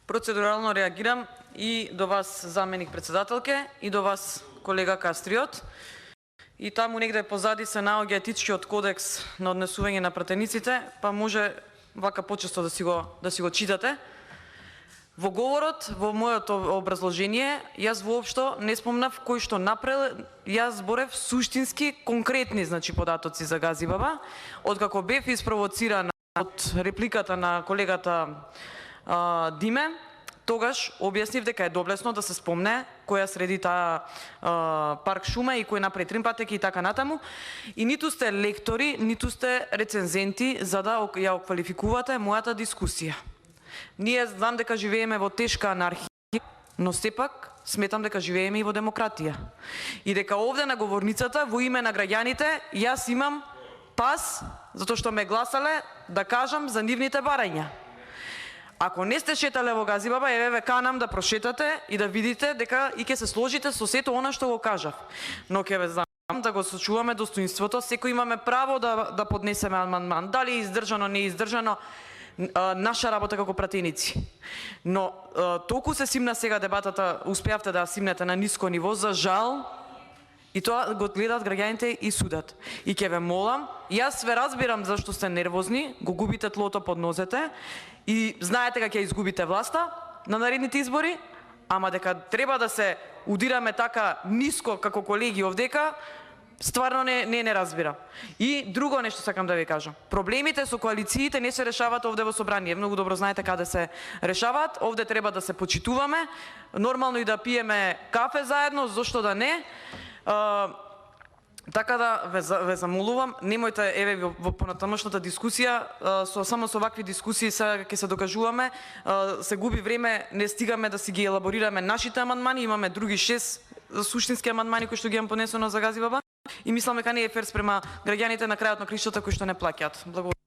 Процедурално реагирам и до вас, заменик председателке, и до вас, колега Кастриот. И таму негде позади се наоѓа етичкиот кодекс на однесување на пратениците, па може вака почесто да си го читате. Во говорот, во моето образложение, јас воопшто не спомнав кој што направил, јас зборев суштински конкретни податоци за Газибаба. Откако бев испровоцирана од репликата на колегата Диме, тогаш објаснив дека е доблесно да се спомне која среди таа парк шума и кој направи тримпатеки и така натаму. И ниту сте лектори, ниту сте рецензенти за да ја оквалификувате мојата дискусија. Ние знам дека живееме во тешка анархија, но сепак сметам дека живееме и во демократија. И дека овде на говорницата во име на граѓаните јас имам пас, затоа што ме гласале, да кажам за нивните барања. Ако не сте шетале во Газибаба, ве канам да прошетате и да видите дека и ќе се сложите со сето она што го кажав. Но ќе ве знам да го сочуваме достоинството, секој имаме право да поднесеме амандман. Дали е издржано, не е издржано, наша работа како пратеници. Но толку се симна сега дебатата, успеавте да симнете на ниско ниво, за жал, и тоа го гледаат граѓаните и судат. И ќе ве молам, јас ве разбирам зашто сте нервозни, го губите тлото под нозете и знаете дека ќе изгубите власта на наредните избори, ама дека треба да се удираме така ниско како колеги овдека, стварно не разбирам. И друго нешто сакам да ви кажам. Проблемите со коалициите не се решаваат овде во собрание. Многу добро знаете каде се решаваат. Овде треба да се почитуваме, нормално и да пиеме кафе заедно, зошто да не. Така да ве замолувам, немојте во понатамошната дискусија, само со вакви дискусии сега ќе се докажуваме, се губи време, не стигаме да си ги елаборираме нашите амандмани, имаме други 6 суштински амандмани кои што ги имам понесено за Газибаба и мислам дека не е фер спрема граѓаните на крајот на кришата кои што не плаќаат. Благодарам.